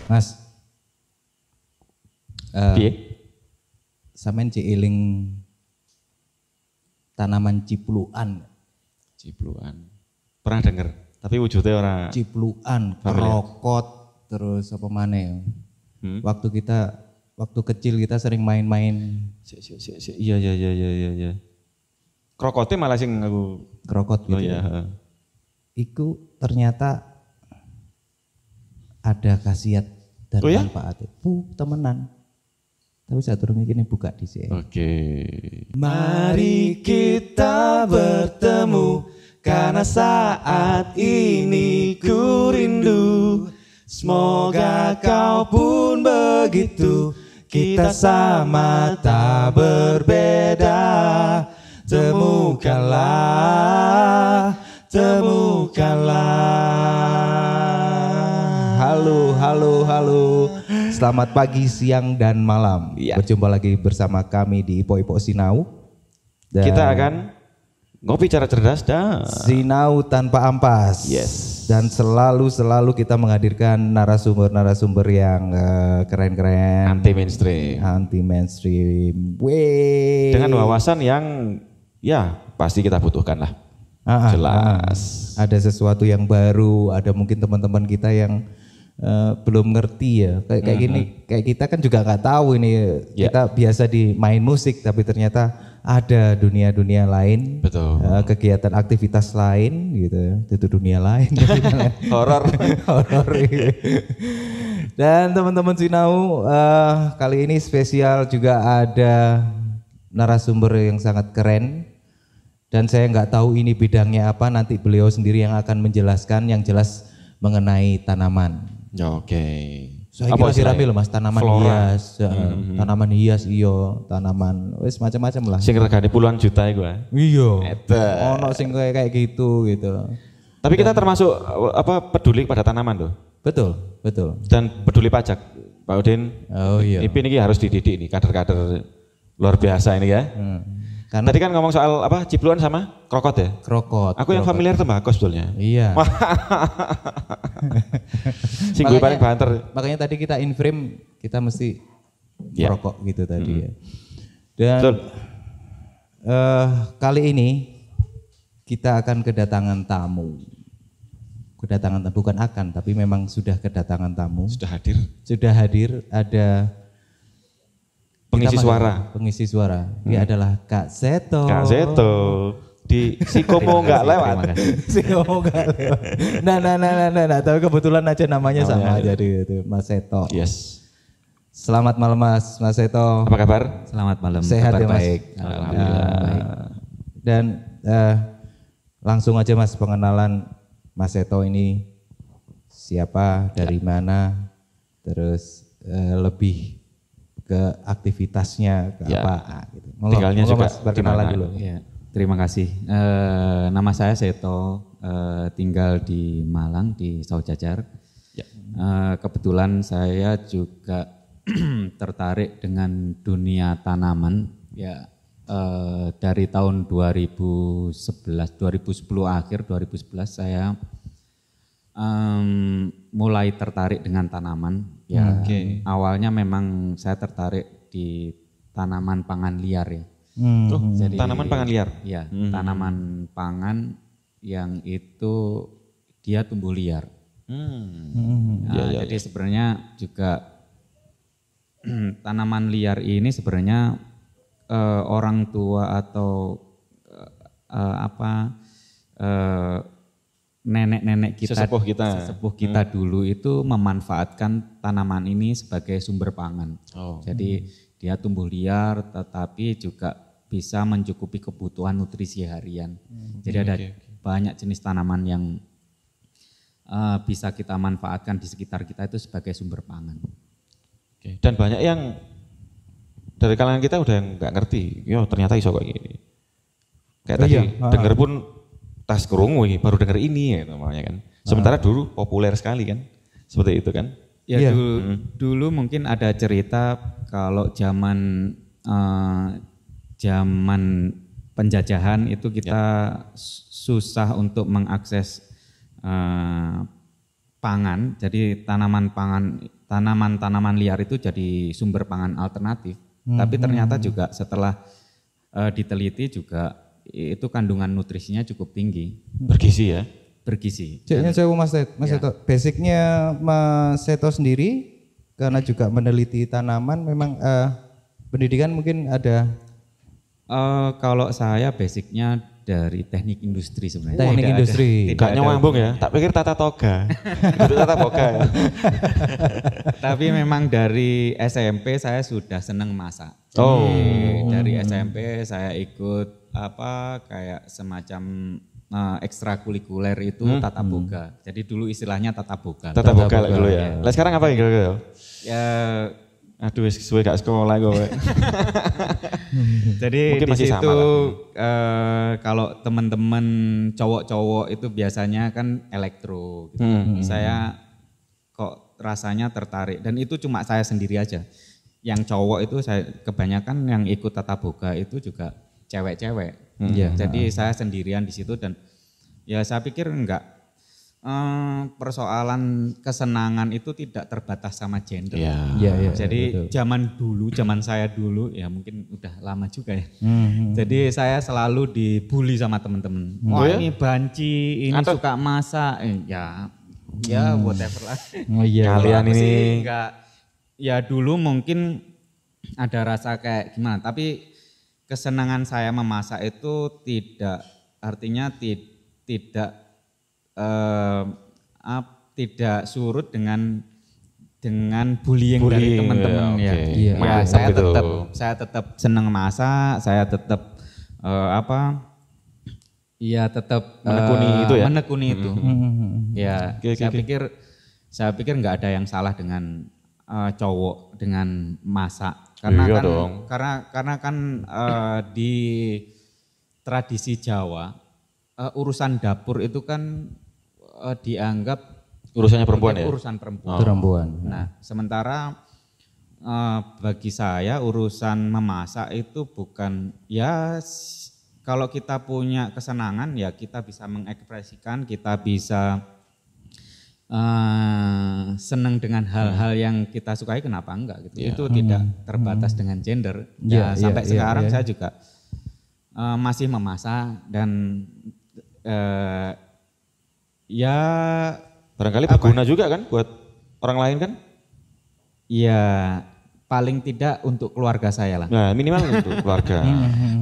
Mas. Piye? Sampeyan eling tanaman cipluan. Cipluan. Pernah denger, tapi wujudnya orang Cipluan, familiar. krokot, terus apa maneh. Waktu kecil kita sering main-main Iya. Krokotnya malah sing aku krokot gitu. oh iya. Iku ternyata ada khasiat dan Oh ya? manfaatnya. Temenan. Tapi saya turun ini buka di sini. Oke. Mari kita bertemu karena saat ini ku rindu. Semoga kau pun begitu. Kita sama tak berbeda. Temukanlah. Halo. Selamat pagi, siang, dan malam. Ya. Berjumpa lagi bersama kami di Ipo Sinau. Dan Kita akan ngopi cara cerdas dan Sinau tanpa ampas. Yes. Dan selalu kita menghadirkan narasumber yang keren-keren. anti mainstream. Weh. Dengan wawasan yang ya pasti kita butuhkan lah. Jelas. Ada sesuatu yang baru, ada mungkin teman-teman kita yang belum ngerti ya. Kayak gini, kayak kita kan juga nggak tahu ini. Ya. Kita biasa di main musik, tapi ternyata ada dunia-dunia lain. Betul. Kegiatan aktivitas lain gitu. Itu dunia lain. Horor. Iya. Dan teman-teman Sinau, kali ini spesial juga ada narasumber yang sangat keren. Dan saya nggak tahu ini bidangnya apa, nanti beliau sendiri yang akan menjelaskan yang jelas mengenai tanaman. Oke. Saya kira sirami loh Mas, tanaman Flora. hias, tanaman hias iyo, tanaman wis macam-macam lah. Sing regane puluhan juta iku. Iya. Eta. Ono sing kayak gitu. Tapi kita termasuk peduli pada tanaman tuh. Betul. Dan peduli pajak. Pak Udin. Oh iya. Ini harus dididik nih kader-kader luar biasa ini ya. Karena Tadi kan ngomong soal cipluan sama krokot ya? krokot. Aku yang familiar tembakau sebetulnya. Iya. Sing gue paling banter. Makanya tadi kita in frame kita mesti Ya. merokok gitu tadi ya. Dan Betul. kali ini kita akan kedatangan tamu. Bukan akan, tapi memang sudah kedatangan tamu. Sudah hadir. Sudah hadir ada Pengisi kita suara. Pengisi suara. Dia adalah Kak Seto. Kak Seto. Di Sikomo nggak lewat. Sikomo nggak lewat. Nah, tapi kebetulan aja namanya sama ya. jadi itu Mas Seto. Yes. Selamat malam Mas Seto. Apa kabar? Selamat malam. Sehat kabar ya Mas? baik. Alhamdulillah. Baik. Dan langsung aja Mas pengenalan Mas Seto ini siapa, dari mana, terus lebih ke aktivitasnya ke Ya. apa gitu. Tinggalnya juga Mas perkenalan di mana? dulu. Ya, terima kasih. Nama saya Seto, tinggal di Malang di Saujajar. Ya. Kebetulan saya juga tertarik dengan dunia tanaman. Ya, dari tahun 2010 akhir 2011 saya mulai tertarik dengan tanaman. Ya, awalnya memang saya tertarik di tanaman pangan liar ya. Jadi tanaman pangan liar. Ya, tanaman pangan yang itu dia tumbuh liar. Jadi sebenarnya juga tanaman liar ini sebenarnya orang tua atau nenek-nenek kita, sesepuh kita dulu itu memanfaatkan tanaman ini sebagai sumber pangan. Jadi dia tumbuh liar tetapi juga bisa mencukupi kebutuhan nutrisi harian. Jadi ada banyak jenis tanaman yang bisa kita manfaatkan di sekitar kita itu sebagai sumber pangan. Dan banyak yang dari kalangan kita udah nggak ngerti, yo ternyata iso kayak gini. Kayak tadi denger pun tas kerungu baru denger ini ya namanya kan. Sementara dulu populer sekali kan, seperti itu kan. Ya dulu mungkin ada cerita kalau zaman penjajahan itu kita susah untuk mengakses pangan. Jadi tanaman pangan tanaman-tanaman liar itu jadi sumber pangan alternatif. Tapi ternyata juga setelah diteliti juga itu kandungan nutrisinya cukup tinggi. Bergizi ya? Bergizi. Ceknya saya Mas Seto, basicnya Mas Seto sendiri karena juga meneliti tanaman memang pendidikan mungkin ada. Kalau saya basicnya dari teknik industri sebenarnya. Teknik industri. Gak nyambung ya? Tak pikir tata toga. Itu tata boga ya? Tapi memang dari SMP saya sudah senang masak. Oh. Dari SMP saya ikut kayak semacam ekstrakurikuler itu tata boga. Jadi dulu istilahnya tata boga. Tata boga dulu ya. Lah sekarang apa ya? Ya, aduh suwe gak sekolah gue. Jadi mungkin di masih situ sama kalau teman-teman cowok-cowok itu biasanya kan elektro gitu. Saya kok rasanya tertarik dan itu cuma saya sendiri aja. Yang cowok itu saya kebanyakan yang ikut tata boga itu juga cewek-cewek. Jadi saya sendirian di situ dan ya saya pikir enggak persoalan kesenangan itu tidak terbatas sama gender. Jadi zaman saya dulu ya mungkin udah lama juga ya. Jadi saya selalu dibully sama teman-teman. Wah ini banci, ini suka masak, ya whatever lah. Kalian ini enggak, ya dulu mungkin ada rasa kayak gimana, tapi kesenangan saya memasak itu tidak surut dengan bullying dari teman-teman saya tetap senang masak, saya tetap menekuni itu. Saya pikir nggak ada yang salah dengan cowok dengan masak karena kan di tradisi Jawa urusan dapur itu kan dianggap urusannya perempuan ya? Urusan perempuan. Nah, sementara bagi saya urusan memasak itu bukan kalau kita punya kesenangan ya kita bisa mengekspresikan, kita bisa senang dengan hal-hal yang kita sukai, kenapa enggak gitu. Itu tidak terbatas dengan gender. Sampai sekarang saya juga masih memasak dan barangkali berguna juga kan buat orang lain kan? Ya paling tidak untuk keluarga saya lah. Nah minimal untuk keluarga.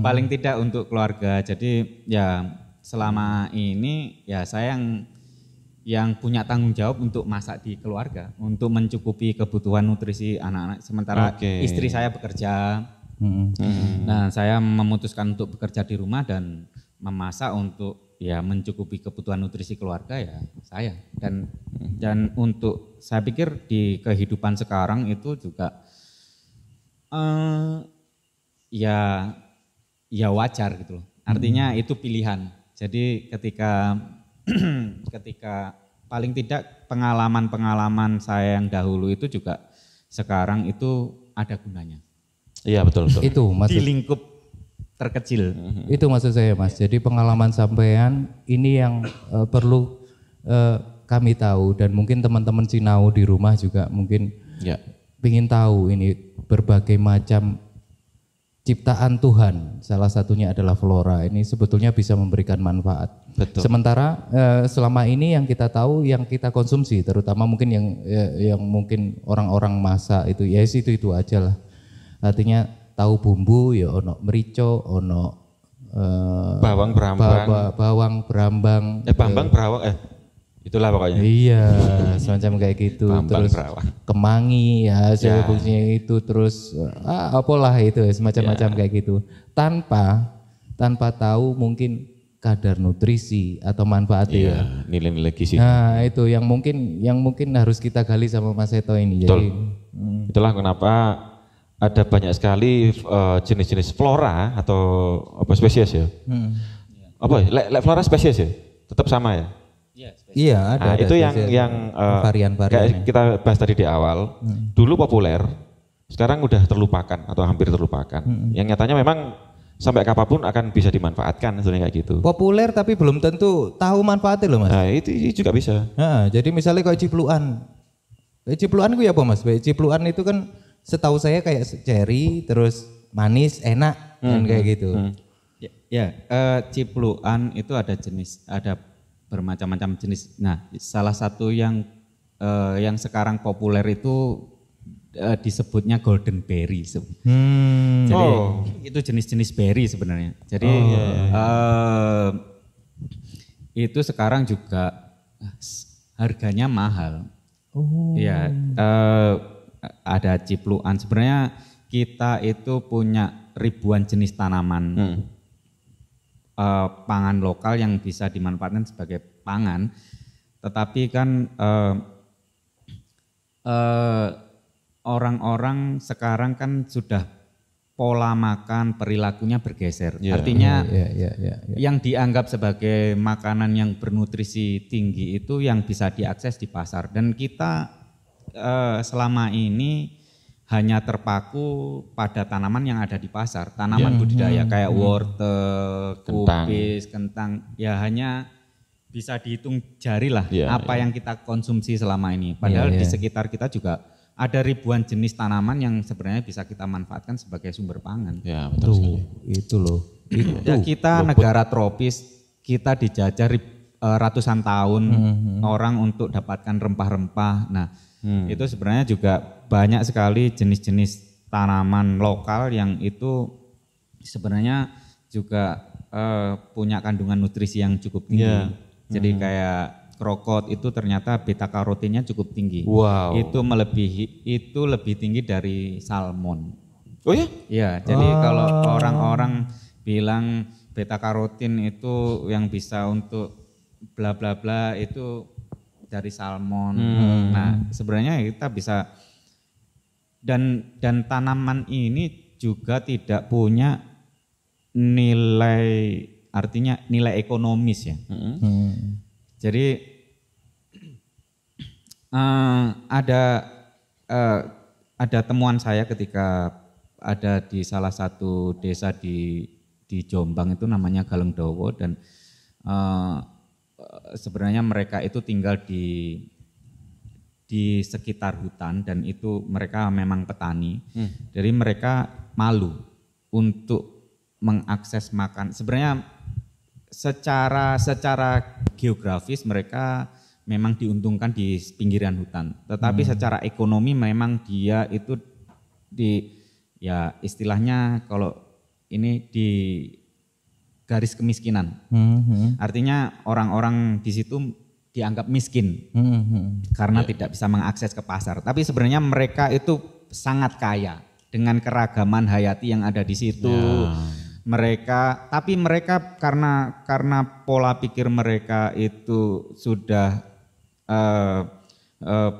Paling tidak untuk keluarga. Jadi ya selama ini ya saya yang punya tanggung jawab untuk masak di keluarga, untuk mencukupi kebutuhan nutrisi anak-anak. Sementara istri saya bekerja. Nah saya memutuskan untuk bekerja di rumah dan memasak untuk mencukupi kebutuhan nutrisi keluarga ya saya dan untuk saya pikir di kehidupan sekarang itu juga wajar gitu loh. Artinya itu pilihan. Jadi ketika paling tidak pengalaman saya yang dahulu itu juga sekarang itu ada gunanya. Iya betul. Itu di lingkup terkecil. Itu maksud saya Mas. Jadi pengalaman sampean ini yang perlu kami tahu dan mungkin teman-teman Sinau di rumah juga mungkin ingin tahu ini berbagai macam ciptaan Tuhan. Salah satunya adalah flora. Ini sebetulnya bisa memberikan manfaat. Betul. Sementara selama ini yang kita tahu, yang kita konsumsi, terutama mungkin yang mungkin orang-orang masak itu itu aja lah. Artinya tahu bumbu ya ono merico, ono bawang berambang. Bawang berambang. Bambang berawak itulah pokoknya. Iya, semacam kayak gitu. Bambang terus berawak. Kemangi ya, fungsinya itu terus apalah itu semacam-macam kayak gitu. Tanpa tahu mungkin kadar nutrisi atau manfaatnya. Nilai-nilai gizi. Nah, itu yang mungkin harus kita gali sama Mas Seto ini. Betul. Jadi itulah kenapa ada banyak sekali jenis-jenis flora atau spesies ya. Flora spesies ya? Tetap sama ya? Iya, ada. Itu yang varian-varian. Kayak kita bahas tadi di awal, dulu populer, sekarang udah terlupakan atau hampir terlupakan. Yang nyatanya memang sampai kapanpun akan bisa dimanfaatkan sebenarnya kayak gitu. Populer tapi belum tentu tahu manfaatnya loh Mas. Nah, itu juga bisa. Nah, jadi misalnya kayak cipluan. Cipluan ku ya apa Mas? Cipluan itu kan setahu saya kayak cherry terus manis enak kan kayak gitu. Cipluan itu ada bermacam-macam jenis. Nah, salah satu yang sekarang populer itu disebutnya golden berry. Jadi itu jenis-jenis berry sebenarnya. Jadi itu sekarang juga harganya mahal. Ada cipluan. Sebenarnya kita itu punya ribuan jenis tanaman pangan lokal yang bisa dimanfaatkan sebagai pangan. Tetapi kan orang-orang sekarang kan sudah pola makan perilakunya bergeser. Artinya yang dianggap sebagai makanan yang bernutrisi tinggi itu yang bisa diakses di pasar. Dan kita selama ini hanya terpaku pada tanaman yang ada di pasar, tanaman budidaya kayak wortel, kubis, kentang. Ya hanya bisa dihitung jari lah apa yang kita konsumsi selama ini. Padahal di sekitar kita juga ada ribuan jenis tanaman yang sebenarnya bisa kita manfaatkan sebagai sumber pangan. Ya, betul sekali. Itu loh. Kita negara tropis, kita dijajah ratusan tahun orang untuk dapatkan rempah-rempah. Nah, itu sebenarnya juga banyak sekali jenis-jenis tanaman lokal yang itu sebenarnya juga punya kandungan nutrisi yang cukup tinggi. Jadi kayak krokot itu ternyata beta karotinnya cukup tinggi. Wow. Itu lebih tinggi dari salmon. Oh ya? Iya, jadi kalau orang-orang bilang beta karotin itu yang bisa untuk bla bla bla itu dari salmon. Nah, sebenarnya kita bisa dan tanaman ini juga tidak punya nilai, artinya nilai ekonomis ya. Jadi ada temuan saya ketika ada di salah satu desa di Jombang itu namanya Galengdowo, dan sebenarnya mereka itu tinggal di sekitar hutan dan itu mereka memang petani. Jadi mereka malu untuk mengakses makan. Sebenarnya secara geografis mereka memang diuntungkan di pinggiran hutan, tetapi secara ekonomi memang dia itu istilahnya kalau ini di garis kemiskinan. Artinya orang-orang di situ dianggap miskin karena tidak bisa mengakses ke pasar. Tapi sebenarnya mereka itu sangat kaya dengan keragaman hayati yang ada di situ. Mereka karena pola pikir mereka itu sudah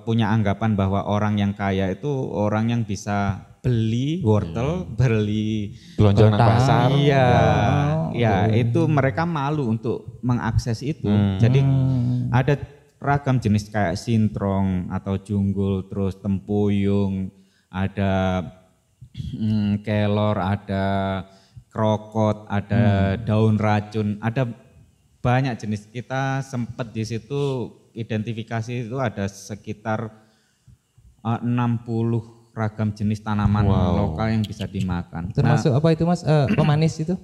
punya anggapan bahwa orang yang kaya itu orang yang bisa beli wortel, beli belanja nang pasar. Iya, itu mereka malu untuk mengakses itu. Jadi ada ragam jenis kayak sintrong atau junggul, terus tempuyung, ada kelor, ada krokot, ada daun racun, ada banyak jenis. Kita sempat di situ identifikasi itu ada sekitar 60 ragam jenis tanaman lokal yang bisa dimakan. Termasuk apa itu Mas? Pemanis itu?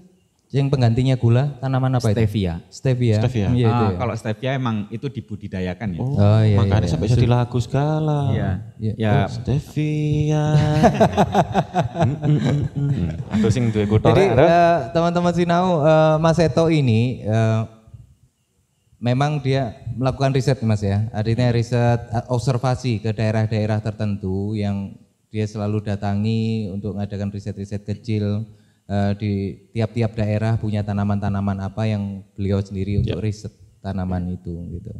Yang penggantinya gula, tanaman apa stevia. itu? Stevia. Iya, itu ya. Kalau stevia emang itu dibudidakan ya. Makanya sampai jadi lagu segala. Ya. Stevia. Aku sing duwe kutho. Jadi teman-teman Sinau, Mas Seto ini memang dia melakukan riset Mas ya. Artinya riset observasi ke daerah-daerah tertentu yang dia selalu datangi untuk mengadakan riset-riset kecil. Di tiap-tiap daerah punya tanaman-tanaman apa yang beliau sendiri untuk riset tanaman itu gitu.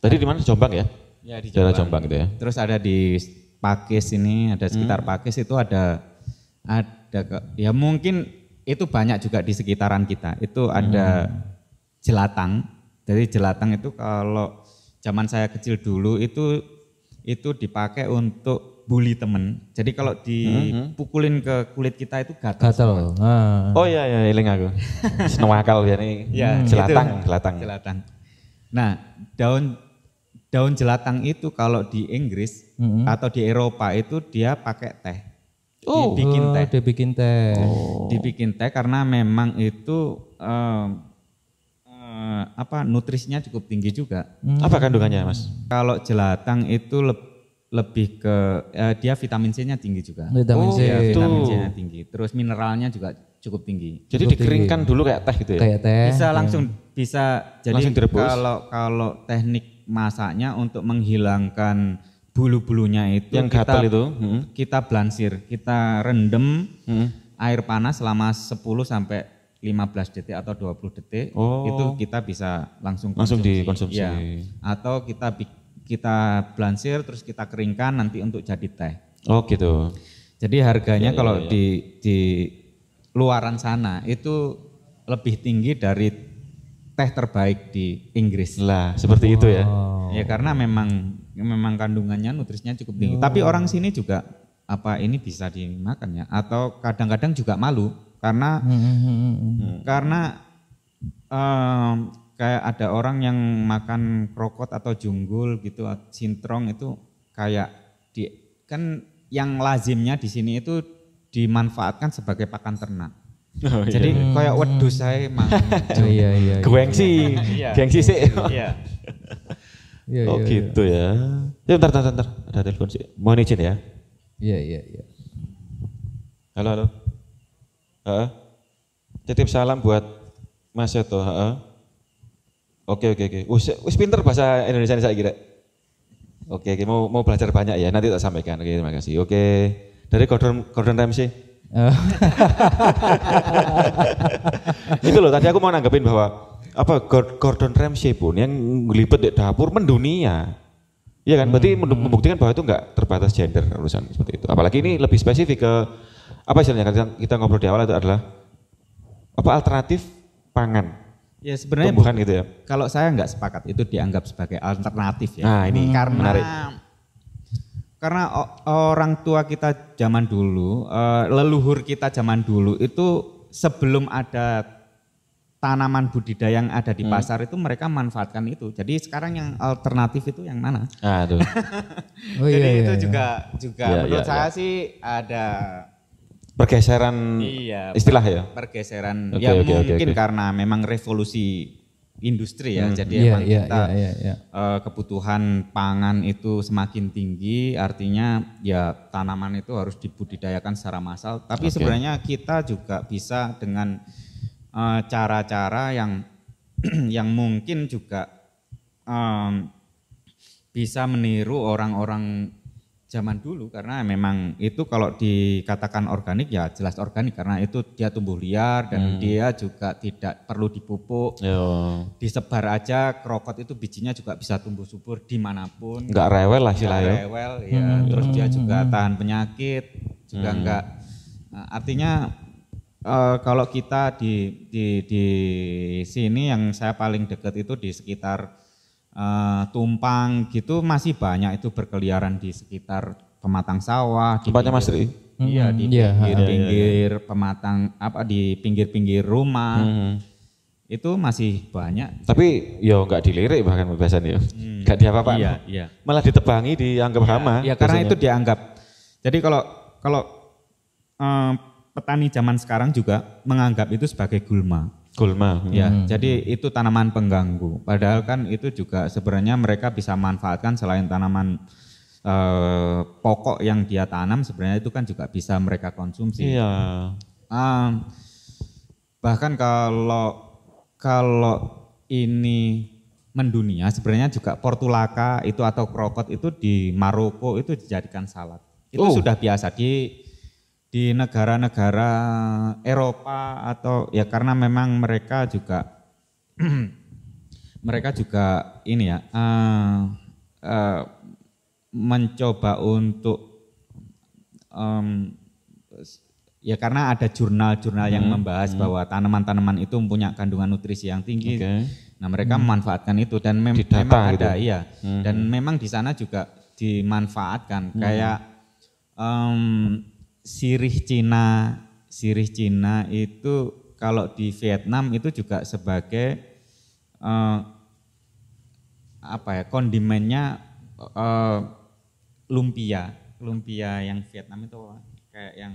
Tadi di mana? Jombang ya? Ya di Jombang gitu ya. Terus ada di Pakis ini, ada sekitar Pakis itu ada ya mungkin itu banyak juga di sekitaran kita. Itu ada jelatang. Jadi jelatang itu kalau zaman saya kecil dulu itu dipakai untuk bully temen. Jadi kalau dipukulin ke kulit kita itu gatal. Oh iya eling aku. Seneng akal ya nih. Jelatang. Nah, daun jelatang itu kalau di Inggris atau di Eropa itu dia pakai teh. Dibikin teh. Dibikin teh. Dibikin teh karena memang itu nutrisinya cukup tinggi juga. Apa kandungannya, Mas? Kalau jelatang itu lebih ke dia vitamin C-nya tinggi juga. Vitamin C. Ya, vitamin C-nya tinggi. Terus mineralnya juga cukup tinggi. Jadi dikeringkan dulu kayak teh gitu ya? Kayak teh. Bisa langsung jadi langsung direbus. Kalau teknik masaknya untuk menghilangkan bulu-bulunya itu yang gatal itu kita blansir, kita rendem air panas selama 10 sampai 15 detik atau 20 detik. Itu kita bisa langsung dikonsumsi. Ya. Atau kita blansir terus kita keringkan nanti untuk jadi teh. Oh gitu. Jadi harganya kalau di luaran sana itu lebih tinggi dari teh terbaik di Inggris. Lah, seperti itu ya. Ya karena memang kandungannya nutrisinya cukup tinggi. Tapi orang sini juga ini bisa dimakan ya, atau kadang-kadang juga malu karena kayak ada orang yang makan krokot atau junggul gitu, sintrong itu kayak kan yang lazimnya di sini itu dimanfaatkan sebagai pakan ternak. Jadi kayak wedhus saya makan. Iya. Gengsi sih. Iya. Gitu ya. Ya bentar. Ada telepon sih. Mohon izin ya. Iya. Halo. Titip salam buat Mas Seto. Oke. Wis pinter bahasa Indonesia saya kira. Oke, mau belajar banyak ya. Nanti tak sampaikan. Oke, terima kasih. Oke. Dari Gordon Ramsay. Itu loh, tadi aku mau nanggepin bahwa Gordon Ramsay pun yang ngelipet di dapur mendunia. Iya kan, berarti membuktikan bahwa itu enggak terbatas gender urusan seperti itu. Apalagi ini lebih spesifik ke apa istilahnya kita ngobrol di awal itu adalah alternatif pangan. Ya sebenarnya tumbuhan gitu ya. Kalau saya enggak sepakat itu dianggap sebagai alternatif ya. Nah, ini menarik. Karena orang tua kita zaman dulu, leluhur kita zaman dulu itu sebelum ada tanaman budidaya yang ada di pasar itu mereka manfaatkan itu. Jadi sekarang yang alternatif itu yang mana? Tuh. Jadi itu juga menurut saya sih ada pergeseran istilah ya. Pergeseran mungkin karena memang revolusi industri ya. Jadi emang kita kebutuhan pangan itu semakin tinggi, artinya ya tanaman itu harus dibudidayakan secara massal. Tapi sebenarnya kita juga bisa dengan cara-cara yang mungkin juga bisa meniru orang-orang zaman dulu, karena memang itu kalau dikatakan organik ya jelas organik karena itu dia tumbuh liar dan dia juga tidak perlu dipupuk. Disebar aja krokot itu bijinya juga bisa tumbuh subur dimanapun. Enggak rewel lah istilahnya. Rewel ya. Terus dia juga tahan penyakit juga enggak. Nah, artinya kalau kita di sini yang saya paling dekat itu di sekitar Tumpang gitu masih banyak itu berkeliaran di sekitar pematang sawah. Tempatnya Mas Ri? Iya di pinggir-pinggir pematang di pinggir-pinggir rumah. Itu masih banyak. Tapi yo nggak dilirik bahkan biasanya nggak diapa-apain. Iya. Malah ditebangi dianggap hama. Iya karena itu dianggap. Jadi kalau petani zaman sekarang juga menganggap itu sebagai gulma. Ya, jadi itu tanaman pengganggu. Padahal kan itu juga sebenarnya mereka bisa manfaatkan selain tanaman pokok yang dia tanam, sebenarnya itu kan juga bisa mereka konsumsi. Iya. Bahkan kalau ini mendunia, sebenarnya juga portulaka itu atau krokot itu di Maroko itu dijadikan salad. Itu sudah biasa di negara-negara Eropa atau ya karena memang mereka juga ini ya mencoba untuk ya karena ada jurnal-jurnal yang membahas bahwa tanaman-tanaman itu mempunyai kandungan nutrisi yang tinggi. Nah mereka memanfaatkan itu dan memang ada gitu. Dan memang di sana juga dimanfaatkan kayak sirih Cina itu kalau di Vietnam itu juga sebagai kondimennya lumpia yang Vietnam itu kayak yang,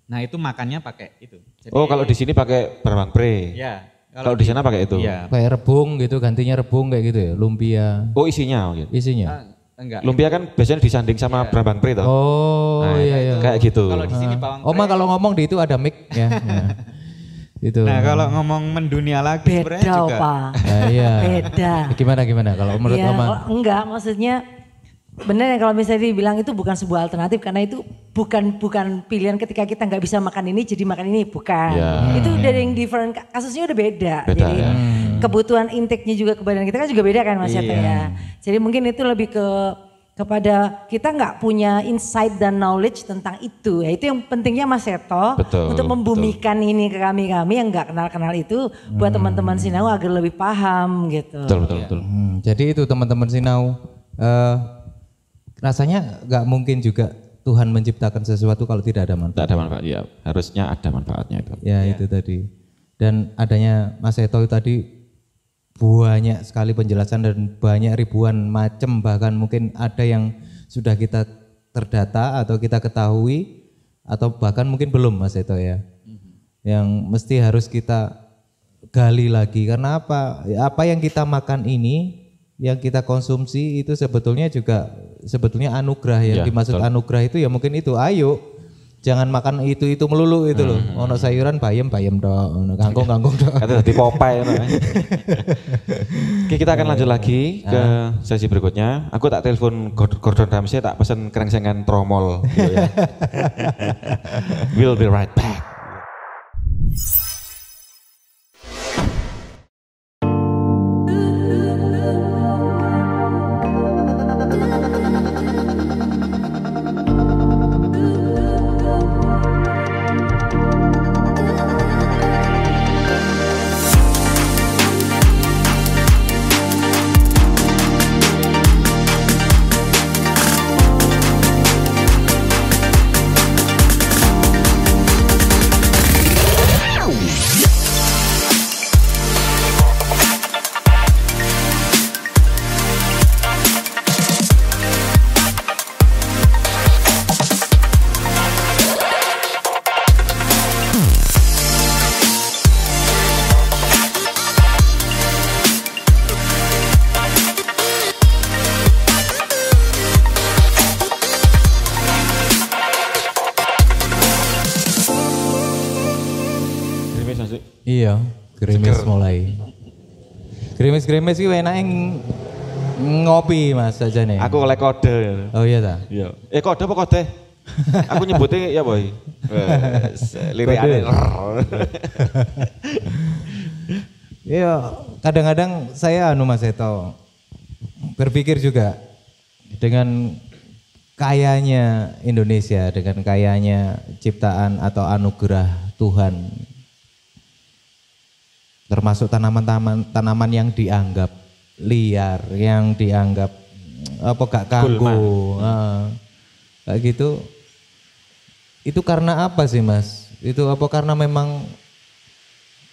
nah itu makannya pakai itu. Jadi, kalau di sini pakai berambang pre. Ya. Kalau di sana pakai itu. Iya. Kayak rebung gitu, gantinya rebung kayak gitu ya, lumpia. Oh isinya gitu. Isinya. Enggak. Lumpia kan biasanya disanding sama berambang pre toh. Oh nah, iya. Kayak gitu. Kalau di sini bawang pre. Oma kalau ngomong di itu ada mic ya. Itu. Nah kalau ngomong mendunia lagi sebenarnya juga. Pak. Iya. Beda. Gimana kalau menurut Ya, Oma? enggak, maksudnya benar ya kalau misalnya dibilang itu bukan sebuah alternatif karena itu bukan pilihan ketika kita nggak bisa makan ini jadi makan ini, bukan. Itu dari yang different, kasusnya udah beda. Jadi kebutuhan intake-nya juga ke badan kita kan juga beda kan Mas Seto ya. Jadi mungkin itu lebih kepada kita nggak punya insight dan knowledge tentang itu. Ya itu yang pentingnya Mas Seto untuk membumikan ini ke kami yang nggak kenal itu buat teman-teman Sinau agar lebih paham gitu. Betul. Jadi itu teman-teman Sinau, rasanya nggak mungkin juga Tuhan menciptakan sesuatu kalau tidak ada manfaat. Tidak ada manfaat, ya harusnya ada manfaatnya itu. Ya itu tadi. Dan adanya Mas Seto tadi banyak sekali penjelasan dan banyak ribuan macam, bahkan mungkin ada yang sudah kita terdata atau kita ketahui atau bahkan mungkin belum Mas Seto ya. Yang mesti harus kita gali lagi karena apa? Apa yang kita makan ini, yang kita konsumsi itu sebetulnya anugerah. Yang dimaksud anugerah itu ya mungkin itu, ayo jangan makan itu melulu itu loh. Ono sayuran bayam dok, ono kangkung dok. Kata di Popeye. Oke, kita akan lanjut lagi ke sesi berikutnya. Aku tak telepon Gordon Ramsay, tak pesen kerengsengan tromol. Gitu ya. We'll be right back. Iya, gerimis mulai. Gerimis itu enak yang ngopi Mas aja nih. Aku oleh kode. Oh iya ta? Iya. Kode apa kode? Aku nyebutnya ya boy. Lirikane. Iya, kadang-kadang saya Mas Seto berpikir juga dengan kayanya Indonesia, dengan kayanya ciptaan atau anugerah Tuhan, termasuk tanaman yang dianggap liar, yang dianggap apa gak kanggo, kayak gitu. Itu karena apa sih Mas? Itu apa karena memang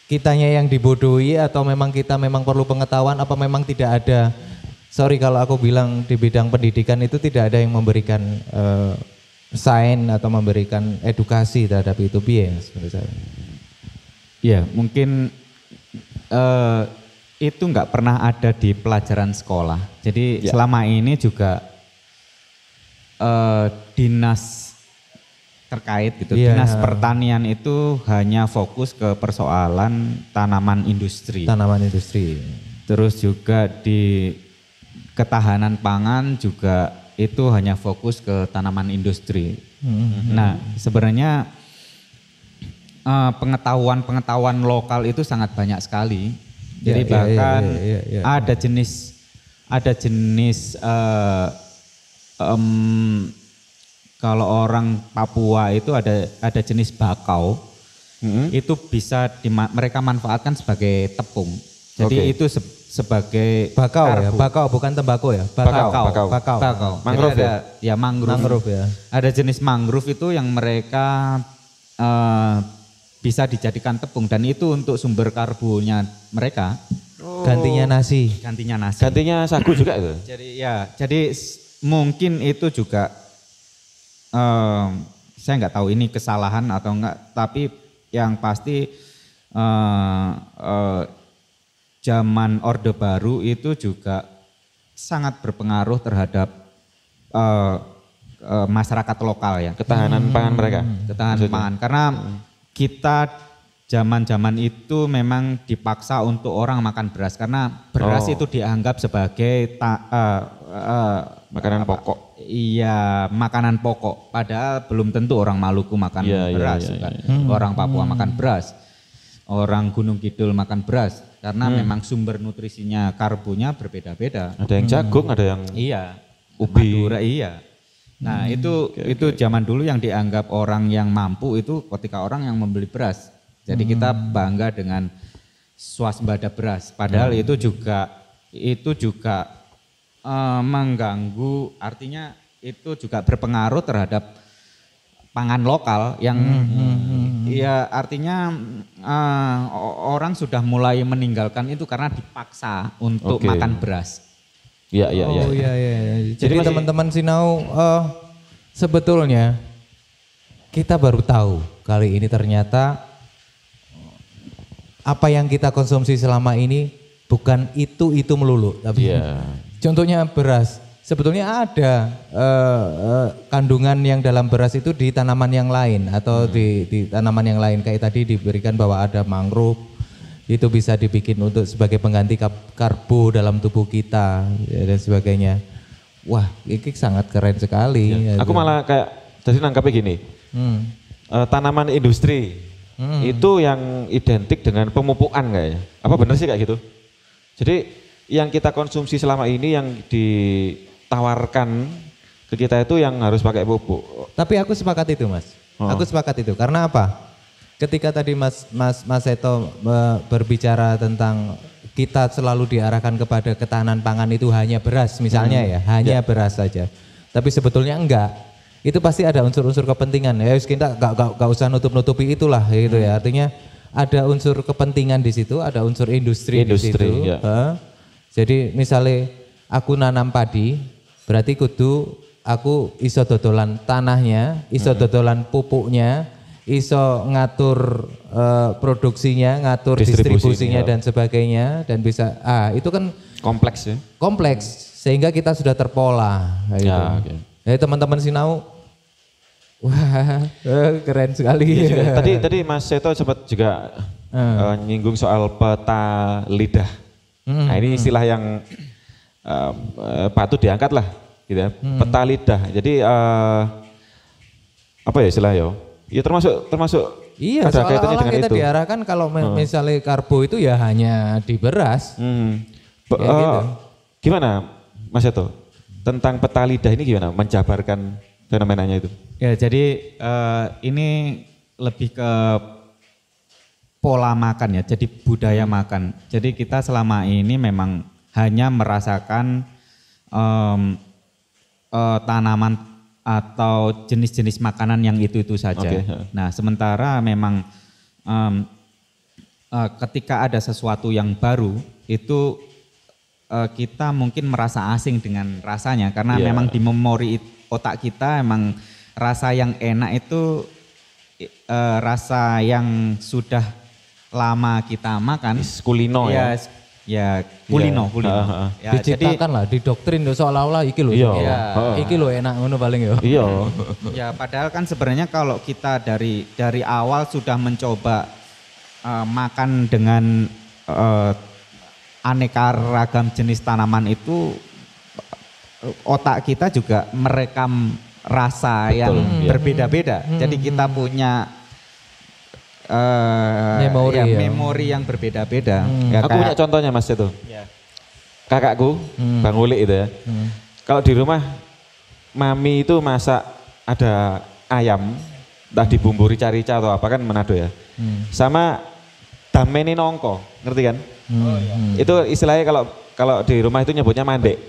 kitanya yang dibodohi atau memang kita memang perlu pengetahuan, apa memang tidak ada? Sorry kalau aku bilang di bidang pendidikan itu tidak ada yang memberikan sains atau memberikan edukasi terhadap itu, piye Mas menurut saya? Ya mungkin itu nggak pernah ada di pelajaran sekolah. Jadi selama ini juga dinas terkait gitu, dinas pertanian itu hanya fokus ke persoalan tanaman industri. Terus juga di ketahanan pangan juga itu hanya fokus ke tanaman industri. Nah sebenarnya pengetahuan lokal itu sangat banyak sekali. Jadi bahkan ada jenis kalau orang Papua itu ada jenis bakau. Itu bisa mereka manfaatkan sebagai tepung. Jadi itu sebagai bakau karbu. Ya, bakau bukan tembakau ya. Bakau. Mangrove ya? Ya mangrove ya. Ada jenis mangrove itu yang mereka bisa dijadikan tepung dan itu untuk sumber karbonya mereka. Gantinya nasi. Gantinya sagu juga itu. Jadi mungkin itu juga saya nggak tahu ini kesalahan atau enggak, tapi yang pasti zaman Orde Baru itu juga sangat berpengaruh terhadap masyarakat lokal ya. Ketahanan pangan mereka. Ketahanan pangan karena kita zaman-zaman itu memang dipaksa untuk orang makan beras karena beras itu dianggap sebagai makanan pokok. Iya, makanan pokok. Padahal belum tentu orang Maluku makan beras, orang Papua makan beras, orang Gunung Kidul makan beras karena memang sumber nutrisinya karbonya berbeda-beda. Ada yang jagung, ada yang ubi. Madura, iya. Nah, itu zaman dulu yang dianggap orang yang mampu itu ketika orang yang membeli beras. Jadi kita bangga dengan swasembada beras. Padahal itu juga mengganggu, artinya itu juga berpengaruh terhadap pangan lokal yang ya artinya orang sudah mulai meninggalkan itu karena dipaksa untuk makan beras. Iya. Jadi teman-teman Sinau sebetulnya kita baru tahu kali ini ternyata apa yang kita konsumsi selama ini bukan itu melulu, tapi contohnya beras. Sebetulnya ada kandungan yang dalam beras itu di tanaman yang lain atau di tanaman yang lain, kayak tadi diberikan bahwa ada mangrove, itu bisa dibikin untuk sebagai pengganti karbo dalam tubuh kita dan sebagainya. Wah, ini sangat keren sekali. Aku malah kayak tadi nangkapnya gini, tanaman industri itu yang identik dengan pemupukan kayaknya. Apa benar sih kayak gitu? Jadi yang kita konsumsi selama ini yang ditawarkan ke kita itu yang harus pakai pupuk. Tapi aku sepakat itu, Mas. Aku sepakat itu. Karena apa? Ketika tadi Mas Seto berbicara tentang kita selalu diarahkan kepada ketahanan pangan itu hanya beras misalnya hanya beras saja. Tapi sebetulnya enggak. Itu pasti ada unsur-unsur kepentingan. Ya kita enggak usah nutup-nutupi itulah gitu ya. Artinya ada unsur kepentingan di situ, ada unsur industri di situ. Jadi misalnya aku nanam padi, berarti kudu aku iso dodolan tanahnya, iso dodolan pupuknya, iso ngatur produksinya, ngatur distribusinya dan sebagainya, dan bisa itu kan kompleks ya. Kompleks sehingga kita sudah terpola. Gitu. Jadi teman-teman Sinau, wah keren sekali. Tadi Mas Seto sempat juga nyinggung soal peta lidah. Nah ini istilah yang patut diangkat lah, gitu ya. Peta lidah. Jadi apa ya istilahnya? Ya termasuk. Iya, seolah-olah kita diarahkan kalau misalnya karbo itu ya hanya di beras. Gitu. Gimana Mas Seto? Tentang peta lidah ini gimana menjabarkan fenomenanya itu? Ya jadi ini lebih ke pola makan ya, jadi budaya makan. Jadi kita selama ini memang hanya merasakan tanaman atau jenis-jenis makanan yang itu saja. Nah sementara memang ketika ada sesuatu yang baru itu kita mungkin merasa asing dengan rasanya karena memang di memori otak kita emang rasa yang enak itu rasa yang sudah lama kita makan. Kulino ya. Ya kulino. Ya, diciptakan lah, didoktrin seolah-olah iki lho. Iki lho enak ngono paling ya. Iya. Ya padahal kan sebenarnya kalau kita dari awal sudah mencoba makan dengan aneka ragam jenis tanaman itu, otak kita juga merekam rasa yang berbeda-beda. Jadi kita punya memori yang berbeda-beda. Aku punya contohnya Mas itu. Kakakku, Bang Ulik itu ya. Kalau di rumah mami itu masak ada ayam, entah dibumbu rica-rica atau apa kan Manado ya. Sama dameni nongko, ngerti kan? Itu istilahnya kalau di rumah itu nyebutnya mandek.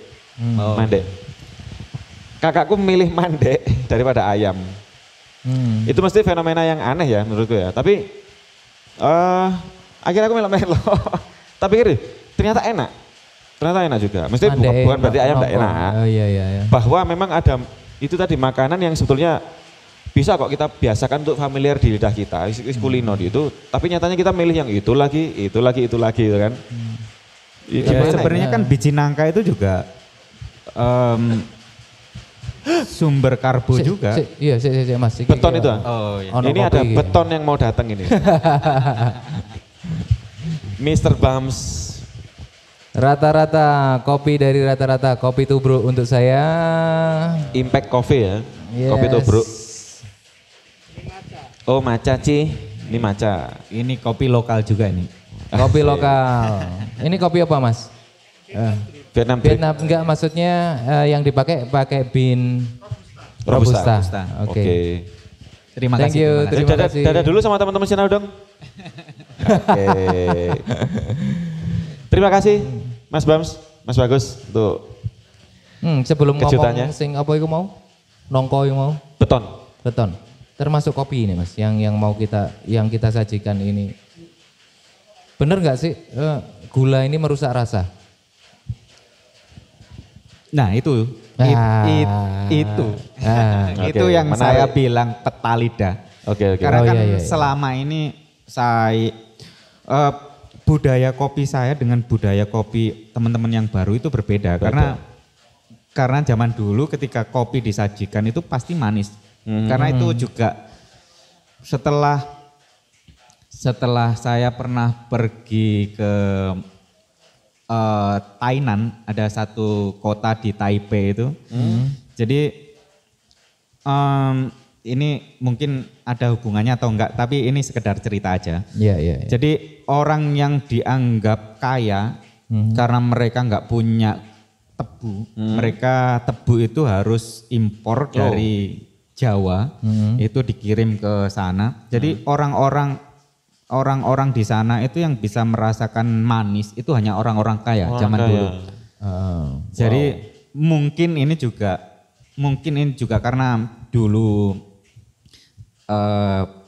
Mandek. Kakakku milih mandek daripada ayam. Itu mesti fenomena yang aneh ya menurutku ya. Tapi akhirnya aku melo-melo. Tapi ternyata enak. Ternyata enak juga. Mesti bukan berarti ayam enggak enak. Oh, iya. Bahwa memang ada itu tadi makanan yang sebetulnya bisa kok kita biasakan untuk familiar di lidah kita, kulino itu. Tapi nyatanya kita milih yang itu lagi gitu kan. Sebenarnya kan biji nangka itu juga sumber karbo juga. Iya, Mas. Beton itu. Oh, iya. Ini ada beton yang mau datang ini. Mr. Bams. Rata-rata kopi dari rata-rata kopi tubruk untuk saya. Impact Coffee ya. Yes. Kopi tubruk. Oh, maca Ci. Ini maca. Ini kopi lokal juga ini. Kopi lokal. Ini kopi apa, Mas? Vietnam enggak, maksudnya yang dipakai bean Robusta. Oke. Terima kasih. Terima kasih. Dadah dulu sama teman-teman Sinau dong. Oke. Terima kasih Mas Bams, Mas Bagus untuk sebelum kejutannya. Ngomong sing apa iku mau? Nongko iku mau? Beton. Termasuk kopi ini Mas, yang kita sajikan ini. Bener nggak sih gula ini merusak rasa? Nah itu yang menarik. Saya bilang peta lidah. Oke. Karena selama ini saya budaya kopi saya dengan budaya kopi teman-teman yang baru itu berbeda. Karena zaman dulu ketika kopi disajikan itu pasti manis. Karena itu juga setelah saya pernah pergi ke Tainan, ada satu kota di Taipei itu. Jadi ini mungkin ada hubungannya atau enggak, tapi ini sekedar cerita aja. Iya. Jadi orang yang dianggap kaya karena mereka enggak punya tebu, mereka tebu itu harus impor dari Jawa, itu dikirim ke sana. Jadi orang-orang di sana itu yang bisa merasakan manis itu hanya orang-orang kaya zaman dulu. Jadi mungkin ini juga karena dulu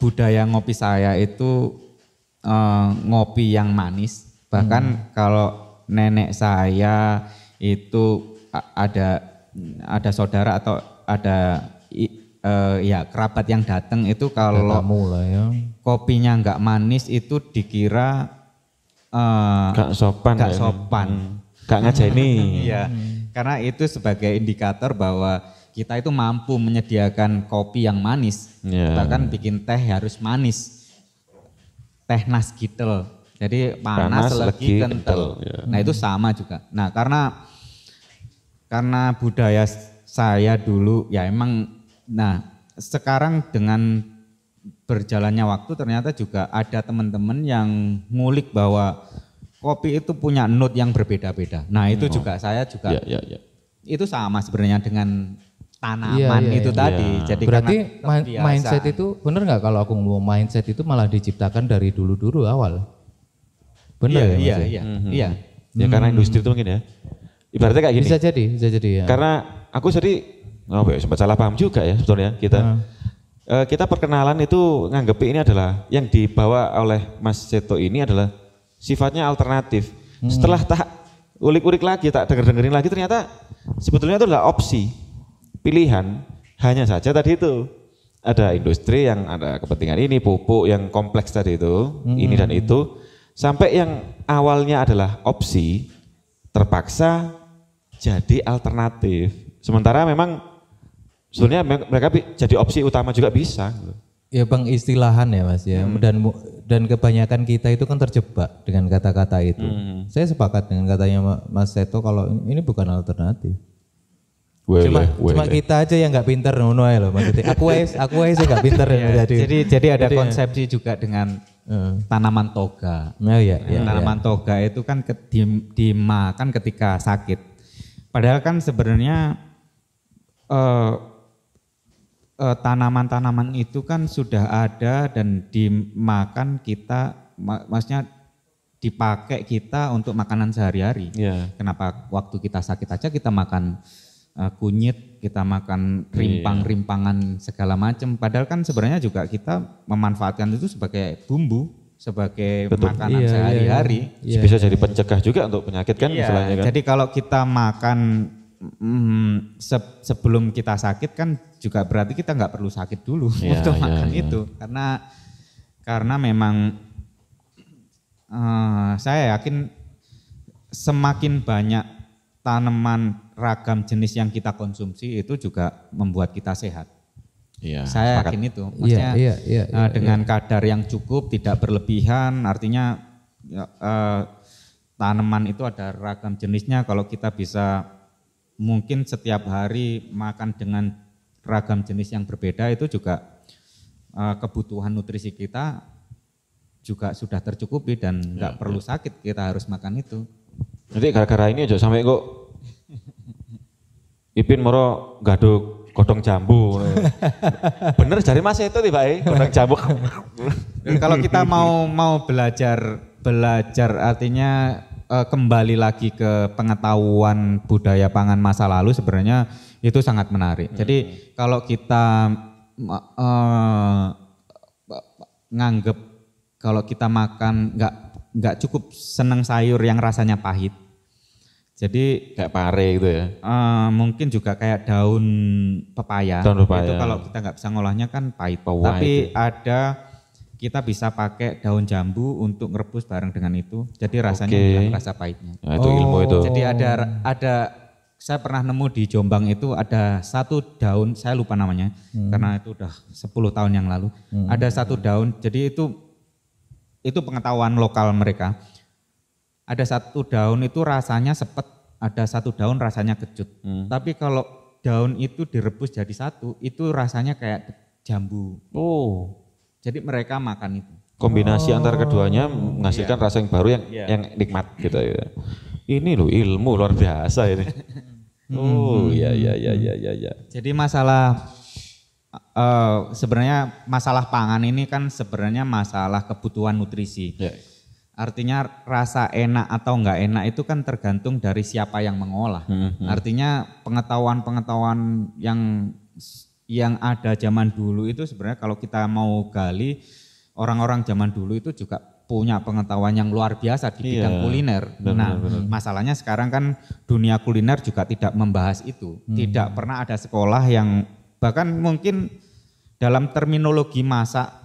budaya ngopi saya itu ngopi yang manis. Bahkan kalau nenek saya itu ada saudara atau ada kerabat yang datang itu kalau kopinya nggak manis itu dikira nggak sopan, nggak ngajeni. Iya, karena itu sebagai indikator bahwa kita itu mampu menyediakan kopi yang manis, bahkan bikin teh harus manis, teh nasgitel, jadi panas legi kental. Nah itu sama juga. Nah karena budaya saya dulu ya emang. Nah, sekarang dengan berjalannya waktu ternyata juga ada teman-teman yang ngulik bahwa kopi itu punya note yang berbeda-beda. Nah, itu juga saya juga itu sama sebenarnya dengan tanaman itu tadi. Jadi berarti mindset itu benar nggak kalau aku ngomong mindset itu malah diciptakan dari dulu-dulu awal? Benar Iya. Ya karena industri itu mungkin ya. Ibaratnya kayak gini. Bisa jadi ya. Karena aku sempat salah paham juga ya sebetulnya kita. Kita perkenalan itu nganggep ini adalah yang dibawa oleh Mas Seto ini adalah sifatnya alternatif. Setelah tak ulik-ulik lagi, tak dengerin lagi ternyata sebetulnya itu adalah opsi, pilihan. Hanya saja tadi itu ada industri yang ada kepentingan ini, pupuk yang kompleks tadi itu, ini dan itu. Sampai yang awalnya adalah opsi, terpaksa jadi alternatif. Sementara memang sebenarnya mereka jadi opsi utama juga bisa. Ya bang, istilahan ya Mas ya. Dan kebanyakan kita itu kan terjebak dengan kata-kata itu. Saya sepakat dengan katanya Mas Seto kalau ini bukan alternatif. Cuma kita aja yang nggak pinter ngono ae loh maksudnya. Aku aja nggak pinter ya. Jadi ada konsepsi juga dengan tanaman toga. Tanaman toga itu kan dimakan ketika sakit. Padahal kan sebenarnya tanaman-tanaman itu kan sudah ada dan dimakan kita, maksudnya dipakai kita untuk makanan sehari-hari. Kenapa waktu kita sakit aja kita makan kunyit, kita makan rimpang-rimpangan segala macam. Padahal kan sebenarnya juga kita memanfaatkan itu sebagai bumbu. sebagai makanan sehari-hari. Bisa jadi pencegah juga untuk penyakit kan istilahnya kan. Jadi kalau kita makan sebelum kita sakit kan juga berarti kita nggak perlu sakit dulu untuk makan itu. Karena memang saya yakin semakin banyak tanaman ragam jenis yang kita konsumsi itu juga membuat kita sehat. Saya yakin itu. Maksudnya dengan kadar yang cukup, tidak berlebihan, artinya tanaman itu ada ragam jenisnya. Kalau kita bisa mungkin setiap hari makan dengan ragam jenis yang berbeda, itu juga kebutuhan nutrisi kita juga sudah tercukupi dan nggak perlu sakit kita harus makan itu. Nanti gara-gara ini aja sampai kok Ipin moro gaduk godong jambu. Bener jari Mas itu tiba godong jambu. Kalau kita mau belajar artinya kembali lagi ke pengetahuan budaya pangan masa lalu sebenarnya itu sangat menarik. Jadi kalau kita nganggep kalau kita makan nggak cukup seneng sayur yang rasanya pahit. Jadi kayak pare gitu ya. Mungkin juga kayak daun pepaya. Itu kalau kita nggak bisa ngolahnya kan pahit. Tapi kita bisa pakai daun jambu untuk ngerebus bareng dengan itu. Jadi rasanya hilang rasa pahitnya. Nah, itu ilmu itu. Jadi ada saya pernah nemu di Jombang itu ada satu daun, saya lupa namanya karena itu udah 10 tahun yang lalu. Ada satu daun, jadi itu pengetahuan lokal mereka. Ada satu daun itu rasanya sepet, ada satu daun rasanya kecut. Tapi kalau daun itu direbus jadi satu, itu rasanya kayak jambu. Jadi mereka makan itu. Kombinasi antara keduanya menghasilkan rasa yang baru yang nikmat gitu ya. Ini loh ilmu luar biasa ini. Iya. Jadi sebenarnya masalah pangan ini kan sebenarnya masalah kebutuhan nutrisi. Artinya rasa enak atau enggak enak itu kan tergantung dari siapa yang mengolah. Artinya pengetahuan yang ada zaman dulu itu sebenarnya kalau kita mau gali, orang-orang zaman dulu itu juga punya pengetahuan yang luar biasa di bidang kuliner. Benar. Masalahnya sekarang kan dunia kuliner juga tidak membahas itu. Tidak pernah ada sekolah yang bahkan mungkin dalam terminologi masak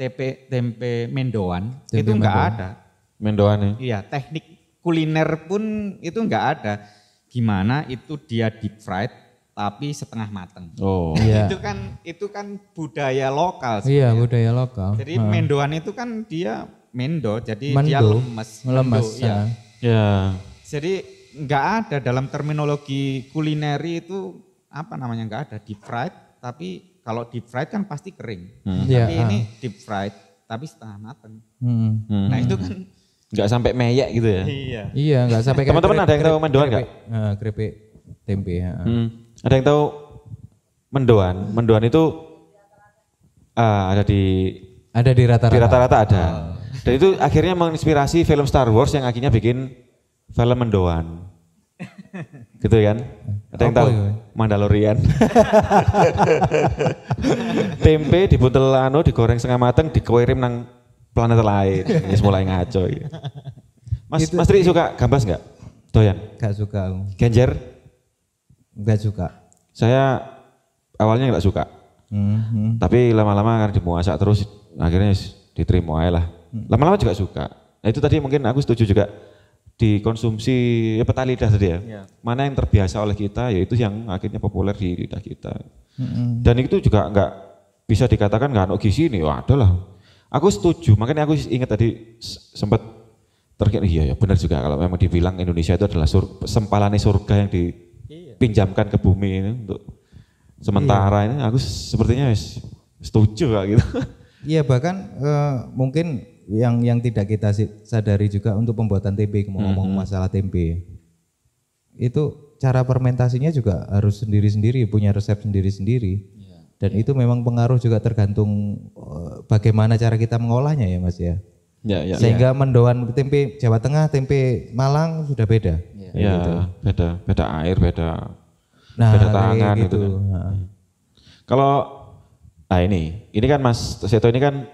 tempe mendoan itu enggak ada. Mendoan ya? Iya, teknik kuliner pun itu enggak ada. Gimana itu dia deep fried tapi setengah mateng. Itu kan budaya lokal. Iya, budaya lokal. Jadi mendoan itu kan dia jadi dia lemes. Ya. Jadi enggak ada dalam terminologi kulineri itu enggak ada deep fried, tapi kalau deep fried kan pasti kering. Tapi ini deep fried tapi setengah mateng. Nah itu kan enggak sampai meyek gitu ya. Iya, enggak sampai. Teman-teman ada yang tahu mendoan enggak? Keripik tempe. Ada yang tahu mendoan? Mendoan itu ada di rata-rata. Di rata-rata ada. Dan itu akhirnya menginspirasi film Star Wars yang akhirnya bikin film mendoan. Gitu kan? Ada yang tahu? Mandalorian. Tempe dibuntel digoreng setengah mateng, dikirim nang planet lain. Ini mulai ngaco. Mas Tri suka gambas enggak? Doyan? Enggak suka. Genjer? Enggak suka. Saya awalnya enggak suka. Tapi lama-lama karena dimasak terus akhirnya diterima aja lah. Lama-lama juga suka. Nah itu tadi mungkin aku setuju juga. Dikonsumsi peta lidah tadi ya. Mana yang terbiasa oleh kita yaitu yang akhirnya populer di lidah kita. Dan itu juga enggak bisa dikatakan enggak ada gizi nih. Wah, adalah. Aku setuju, makanya aku ingat tadi sempat iya ya benar juga kalau memang dibilang Indonesia itu adalah sempalannya surga yang dipinjamkan ke bumi ini untuk sementara ini aku sepertinya setuju gitu. Iya bahkan mungkin yang tidak kita sadari juga untuk pembuatan tempe, ngomong masalah tempe, itu cara fermentasinya juga harus sendiri-sendiri, punya resep sendiri-sendiri, dan itu memang pengaruh juga tergantung bagaimana cara kita mengolahnya ya Mas ya. Sehingga mendoan tempe Jawa Tengah, tempe Malang sudah beda. Gitu. beda air, beda tangan gitu. Kalau ini kan Mas Seto ini kan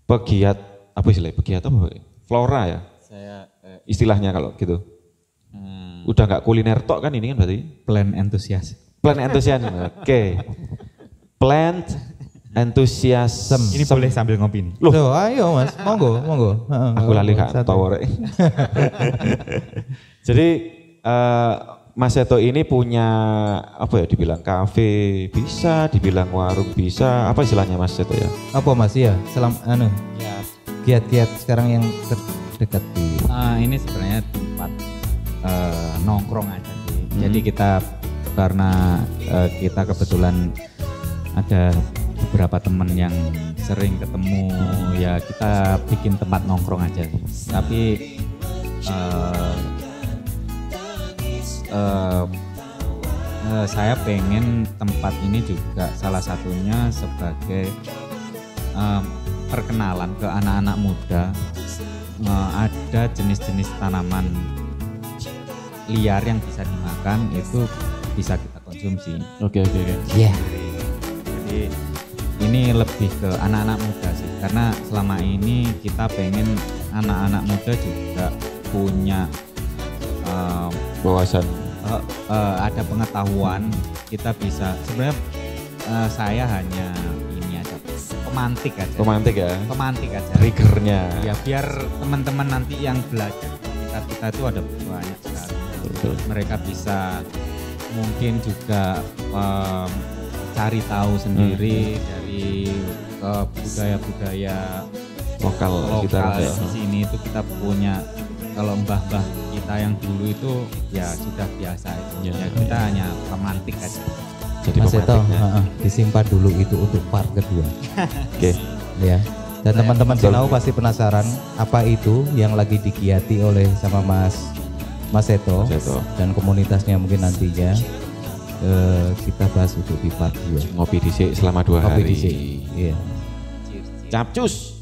pegiat apa istilahnya? Pegiat apa? Flora ya? Saya istilahnya kalau gitu. Udah nggak kuliner tok kan ini kan berarti? plant enthusiast. Plant enthusiasm. Oke. Plant enthusiasm. Ini boleh sambil ngopi nih. Loh, ayo Mas, monggo. Aku lali gak tahu rek. Jadi Mas Seto ini punya apa ya dibilang kafe bisa, dibilang warung bisa, apa istilahnya Mas Seto ya? Apa Mas ya? Ya, Kiat-kiat sekarang yang terdekat di ini sebenarnya tempat nongkrong aja sih. Jadi kita karena kita kebetulan ada beberapa teman yang sering ketemu, ya kita bikin tempat nongkrong aja sih. Tapi saya pengen tempat ini juga salah satunya sebagai perkenalan ke anak-anak muda. Ada jenis-jenis tanaman liar yang bisa dimakan, itu bisa kita konsumsi. Oke. Iya. Jadi ini lebih ke anak-anak muda sih, karena selama ini kita pengen anak-anak muda juga punya Wawasan. ada pengetahuan. Kita bisa sebenarnya saya hanya ini aja, pemantik aja. Triggernya. Ya biar teman-teman nanti yang belajar kita itu ada banyak sekali. Betul. Mereka bisa mungkin juga cari tahu sendiri dari budaya-budaya Lokal kita di sini. Itu kita punya, kalau mbah-mbah kita yang dulu itu ya sudah biasa itu. Ya kita hanya pemantik aja. Jadi Mas Seto, pemantiknya. disimpan dulu itu untuk part kedua. Oke. Ya. Dan teman-teman Sinau pasti penasaran apa itu yang lagi digiati oleh sama Mas Seto dan komunitasnya mungkin nantinya kita bahas untuk di part 2. Ngopi dhisik selama 2 hari. Kopi di sini. Iya. Capcus.